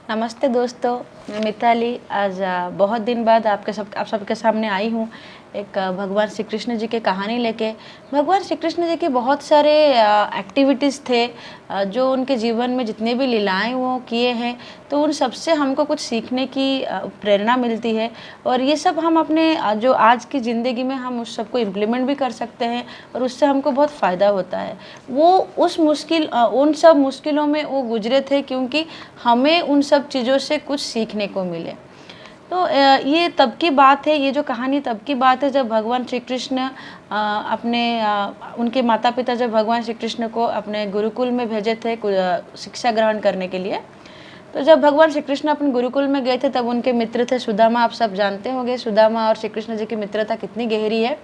नमस्ते दोस्तों, मैं मिताली। आज बहुत दिन बाद आप सबके सामने आई हूँ एक भगवान श्री कृष्ण जी की कहानी लेके। भगवान श्री कृष्ण जी के बहुत सारे एक्टिविटीज़ थे, जो उनके जीवन में जितने भी लीलाएं वो किए हैं, तो उन सब से हमको कुछ सीखने की प्रेरणा मिलती है। और ये सब हम अपने जो आज की ज़िंदगी में हम उस सबको इम्प्लीमेंट भी कर सकते हैं और उससे हमको बहुत फ़ायदा होता है। वो उन सब मुश्किलों में वो गुजरे थे क्योंकि हमें उन सब चीज़ों से कुछ सीखने को मिले। तो ये तब की बात है, ये जो कहानी तब की बात है जब भगवान श्री कृष्ण उनके माता पिता जब भगवान श्री कृष्ण को अपने गुरुकुल में भेजे थे शिक्षा ग्रहण करने के लिए। तो जब भगवान श्री कृष्ण अपने गुरुकुल में गए थे तब उनके मित्र थे सुदामा। आप सब जानते होंगे सुदामा और श्री कृष्ण जी की मित्रता कितनी गहरी है।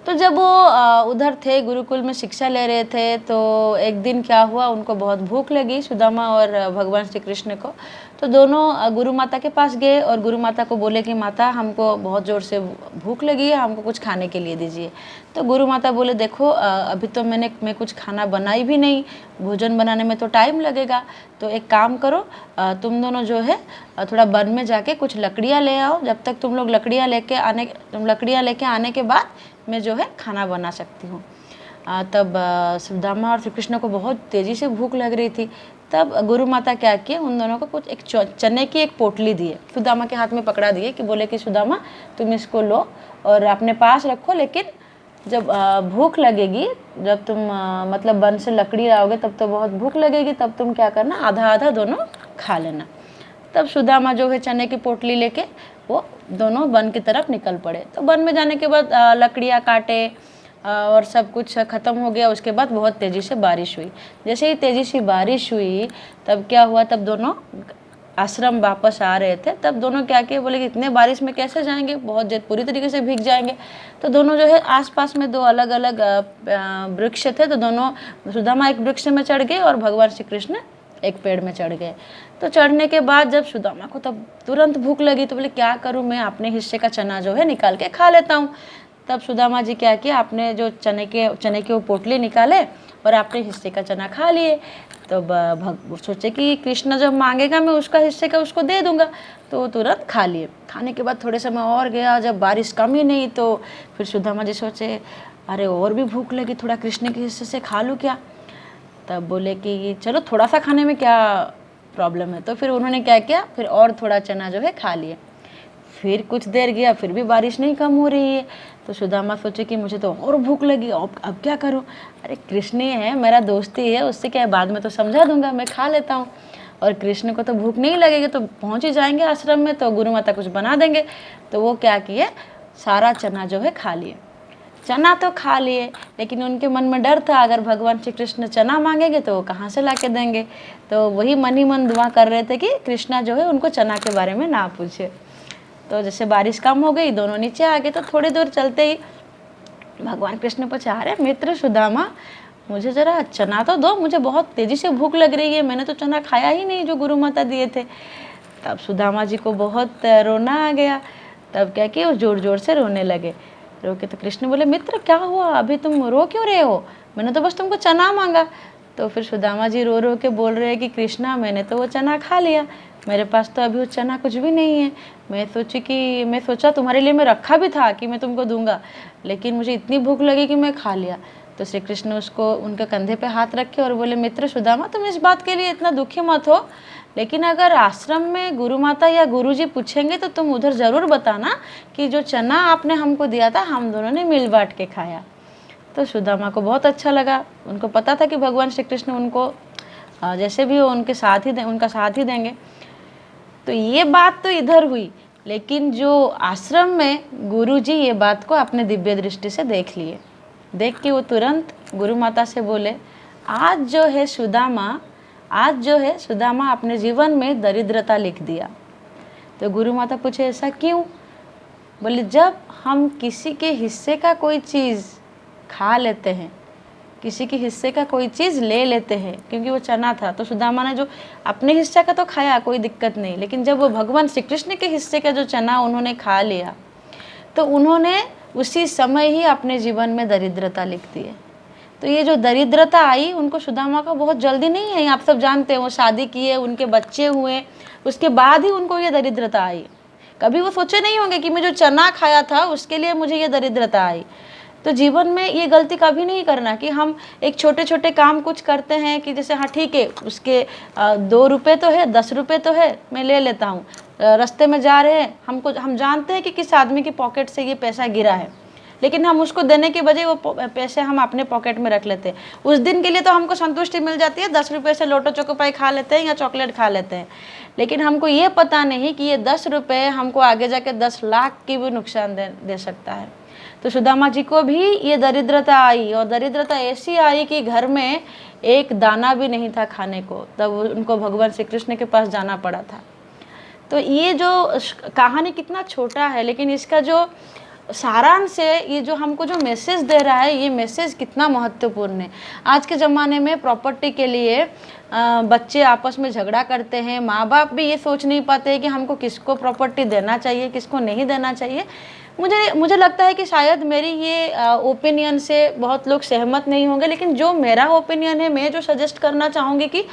तो जब वो उधर थे गुरुकुल में शिक्षा ले रहे थे, तो एक दिन क्या हुआ, उनको बहुत भूख लगी सुदामा और भगवान श्री कृष्ण को। तो दोनों गुरु माता के पास गए और गुरु माता को बोले कि माता, हमको बहुत ज़ोर से भूख लगी है, हमको कुछ खाने के लिए दीजिए। तो गुरु माता बोले, देखो अभी तो मैं कुछ खाना बनाई भी नहीं, भोजन बनाने में तो टाइम लगेगा। तो एक काम करो, तुम दोनों जो है थोड़ा वन में जाके कुछ लकड़ियाँ ले आओ। जब तक तुम लकड़ियाँ लेके आने के बाद मैं जो है खाना बना सकती हूँ। तब सुदामा और श्री कृष्ण को बहुत तेज़ी से भूख लग रही थी। तब गुरु माता क्या किए, उन दोनों को कुछ एक चने की एक पोटली दिए, सुदामा के हाथ में पकड़ा दिए कि बोले कि सुदामा तुम इसको लो और अपने पास रखो, लेकिन जब भूख लगेगी, जब तुम मतलब वन से लकड़ी लाओगे तब तो बहुत भूख लगेगी, तब तुम क्या करना, आधा आधा दोनों खा लेना। तब सुदामा जो है चने की पोटली लेके वो दोनों वन की तरफ निकल पड़े। तो वन में जाने के बाद लकड़ियाँ काटे और सब कुछ ख़त्म हो गया। उसके बाद बहुत तेज़ी से बारिश हुई। जैसे ही तेज़ी से बारिश हुई तब क्या हुआ, तब दोनों आश्रम वापस आ रहे थे। तब दोनों क्या किए, बोले कि इतने बारिश में कैसे जाएंगे, बहुत पूरी तरीके से भीग जाएंगे। तो दोनों जो है आसपास में दो अलग अलग वृक्ष थे, तो दोनों सुदामा एक वृक्ष में चढ़ गए और भगवान श्री कृष्ण एक पेड़ में चढ़ गए। तो चढ़ने के बाद जब सुदामा को तब तुरंत भूख लगी, तो बोले क्या करूं, मैं अपने हिस्से का चना जो है निकाल के खा लेता हूं। तब सुदामा जी क्या किया, आपने जो चने के वो पोटली निकाले और अपने हिस्से का चना खा लिए। तो सोचे कि कृष्ण जब मांगेगा मैं उसका हिस्से का उसको दे दूंगा, तो तुरंत खा लिए। खाने के बाद थोड़े समय और गया, जब बारिश कम ही नहीं, तो फिर सुदामा जी सोचे अरे और भी भूख लगी, थोड़ा कृष्ण के हिस्से से खा लूँ क्या। तब बोले कि चलो थोड़ा सा खाने में क्या प्रॉब्लम है। तो फिर उन्होंने क्या किया, फिर और थोड़ा चना जो है खा लिए। फिर कुछ देर गया, फिर भी बारिश नहीं कम हो रही है। तो सुदामा सोचे कि मुझे तो और भूख लगी, अब क्या करूं। अरे कृष्ण है, मेरा दोस्ती है, उससे क्या है, बाद में तो समझा दूंगा, मैं खा लेता हूँ। और कृष्ण को तो भूख नहीं लगेगी, तो पहुँच ही जाएंगे आश्रम में, तो गुरु माता कुछ बना देंगे। तो वो क्या किए, सारा चना जो है खा लिए। चना तो खा लिए, लेकिन उनके मन में डर था, अगर भगवान श्री कृष्ण चना मांगेंगे तो वो कहाँ से ला के देंगे। तो वही मन ही मन दुआ कर रहे थे कि कृष्णा जो है उनको चना के बारे में ना पूछे। तो जैसे बारिश कम हो गई, दोनों नीचे आ गए। तो थोड़ी दूर चलते ही भगवान कृष्ण पूछे, अरे मित्र सुदामा, मुझे ज़रा चना तो दो, मुझे बहुत तेज़ी से भूख लग रही है, मैंने तो चना खाया ही नहीं जो गुरु माता दिए थे। तब सुदामा जी को बहुत रोना आ गया। तब क्या किया, वो ज़ोर ज़ोर से रोने लगे। रोके तो कृष्ण बोले, मित्र क्या हुआ, अभी तुम रो क्यों रहे हो, मैंने तो बस तुमको चना मांगा। तो फिर सुदामा जी रो रो के बोल रहे हैं कि कृष्णा, मैंने तो वो चना खा लिया, मेरे पास तो अभी वो चना कुछ भी नहीं है। मैं सोचा तुम्हारे लिए मैं रखा भी था कि मैं तुमको दूंगा, लेकिन मुझे इतनी भूख लगी कि मैं खा लिया। तो श्री कृष्ण उसको उनके कंधे पे हाथ रखे और बोले, मित्र सुदामा, तुम इस बात के लिए इतना दुखी मत हो, लेकिन अगर आश्रम में गुरु माता या गुरु जी पूछेंगे तो तुम उधर ज़रूर बताना कि जो चना आपने हमको दिया था हम दोनों ने मिल बांट के खाया। तो सुदामा को बहुत अच्छा लगा, उनको पता था कि भगवान श्री कृष्ण उनको जैसे भी हो उनका साथ ही देंगे। तो ये बात तो इधर हुई, लेकिन जो आश्रम में गुरुजी ये बात को अपने दिव्य दृष्टि से देख लिए। देख के वो तुरंत गुरु माता से बोले, आज जो है सुदामा अपने जीवन में दरिद्रता लिख दिया। तो गुरु माता पूछे, ऐसा क्यों। बोले, जब हम किसी के हिस्से का कोई चीज़ खा लेते हैं, किसी के हिस्से का कोई चीज़ ले लेते हैं, क्योंकि वो चना था, तो सुदामा ने जो अपने हिस्से का तो खाया, कोई दिक्कत नहीं, लेकिन जब वो भगवान श्री कृष्ण के हिस्से का जो चना उन्होंने खा लिया, तो उन्होंने उसी समय ही अपने जीवन में दरिद्रता लिख दी है। तो ये जो दरिद्रता आई उनको सुदामा का बहुत जल्दी नहीं आई। आप सब जानते हैं वो शादी किए, उनके बच्चे हुए, उसके बाद ही उनको ये दरिद्रता आई। कभी वो सोचे नहीं होंगे कि मैं जो चना खाया था उसके लिए मुझे ये दरिद्रता आई। तो जीवन में ये गलती कभी नहीं करना कि हम एक छोटे छोटे काम कुछ करते हैं कि जैसे हाँ ठीक है उसके 2 रुपये तो है, 10 रुपये तो है, मैं ले लेता हूँ। रास्ते में जा रहे हैं, हम जानते हैं कि किस आदमी की पॉकेट से ये पैसा गिरा है, लेकिन हम उसको देने के बजाय वो पैसे हम अपने पॉकेट में रख लेते हैं। उस दिन के लिए तो हमको संतुष्टि मिल जाती है, 10 रुपये से लोटो चोकोपाई खा लेते हैं या चॉकलेट खा लेते हैं, लेकिन हमको ये पता नहीं कि ये 10 रुपये हमको आगे जाके 10 लाख की भी नुकसान दे सकता है। तो सुदामा जी को भी ये दरिद्रता आई, और दरिद्रता ऐसी आई कि घर में एक दाना भी नहीं था खाने को, तब उनको भगवान श्री कृष्ण के पास जाना पड़ा था। तो ये जो कहानी कितना छोटा है, लेकिन इसका जो सारांश है, ये जो हमको जो मैसेज दे रहा है, ये मैसेज कितना महत्वपूर्ण है। आज के ज़माने में प्रॉपर्टी के लिए बच्चे आपस में झगड़ा करते हैं, माँ बाप भी ये सोच नहीं पाते कि हमको किसको प्रॉपर्टी देना चाहिए, किसको नहीं देना चाहिए। मुझे लगता है कि शायद मेरी ये ओपिनियन से बहुत लोग सहमत नहीं होंगे, लेकिन जो मेरा ओपिनियन है, मैं जो सजेस्ट करना चाहूँगी कि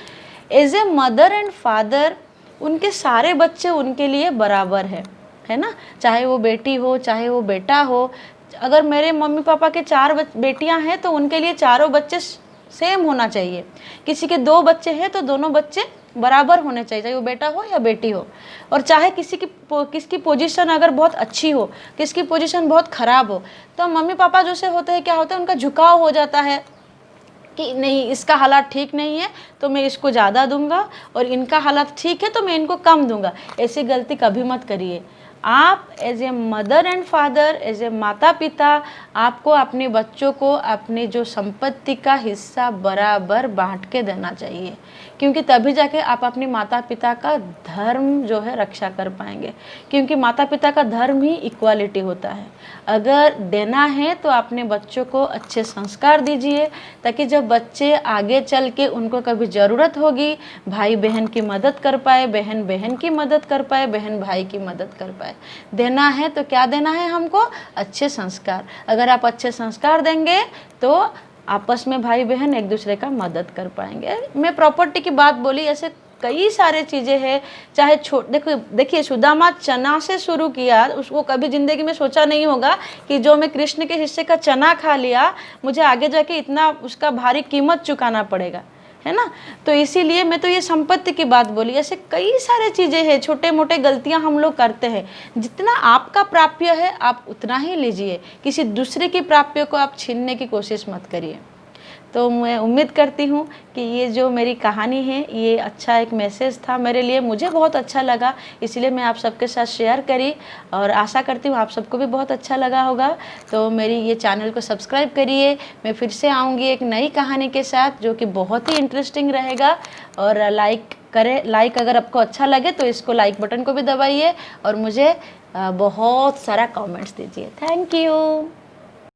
as a mother and father उनके सारे बच्चे उनके लिए बराबर है ना, चाहे वो बेटी हो चाहे वो बेटा हो। अगर मेरे मम्मी पापा के 4 बेटियां हैं तो उनके लिए चारों बच्चे सेम होना चाहिए। किसी के 2 बच्चे हैं तो दोनों बच्चे बराबर होने चाहिए, चाहे वो बेटा हो या बेटी हो। और चाहे किसकी पोजीशन अगर बहुत अच्छी हो, किसकी पोजीशन बहुत ख़राब हो, तो मम्मी पापा जो से होते हैं, क्या होता है, उनका झुकाव हो जाता है कि नहीं इसका हालात ठीक नहीं है तो मैं इसको ज़्यादा दूंगा, और इनका हालात ठीक है तो मैं इनको कम दूंगा। ऐसी गलती कभी मत करिए। आप as a mother and father, as a माता पिता, आपको अपने बच्चों को अपनी जो संपत्ति का हिस्सा बराबर बांट के देना चाहिए, क्योंकि तभी जाके आप अपनी माता पिता का धर्म जो है रक्षा कर पाएंगे। क्योंकि माता पिता का धर्म ही इक्वालिटी होता है। अगर देना है तो अपने बच्चों को अच्छे संस्कार दीजिए, ताकि जब बच्चे आगे चल के उनको कभी ज़रूरत होगी, भाई बहन की मदद कर पाए, बहन बहन की मदद कर पाए, बहन भाई की मदद कर पाए। देना है तो क्या देना है हमको? अच्छे संस्कार। अगर आप अच्छे संस्कार देंगे तो आपस में भाई बहन एक दूसरे का मदद कर पाएंगे। मैं प्रॉपर्टी की बात बोली, ऐसे कई सारे चीज़ें हैं। चाहे देखिए सुदामा चना से शुरू किया, उसको कभी ज़िंदगी में सोचा नहीं होगा कि जो मैं कृष्ण के हिस्से का चना खा लिया, मुझे आगे जाके इतना उसका भारी कीमत चुकाना पड़ेगा, है ना। तो इसीलिए मैं तो ये संपत्ति की बात बोली। ऐसे कई सारे चीज़ें हैं, छोटे मोटे गलतियां हम लोग करते हैं। जितना आपका प्राप्य है आप उतना ही लीजिए, किसी दूसरे की प्राप्य को आप छीनने की कोशिश मत करिए। तो मैं उम्मीद करती हूँ कि ये जो मेरी कहानी है ये अच्छा एक मैसेज था मेरे लिए, मुझे बहुत अच्छा लगा, इसलिए मैं आप सबके साथ शेयर करी, और आशा करती हूँ आप सबको भी बहुत अच्छा लगा होगा। तो मेरी ये चैनल को सब्सक्राइब करिए। मैं फिर से आऊँगी एक नई कहानी के साथ जो कि बहुत ही इंटरेस्टिंग रहेगा। और लाइक अगर आपको अच्छा लगे तो इसको लाइक बटन को भी दबाइए, और मुझे बहुत सारा कमेंट्स दीजिए। Thank you.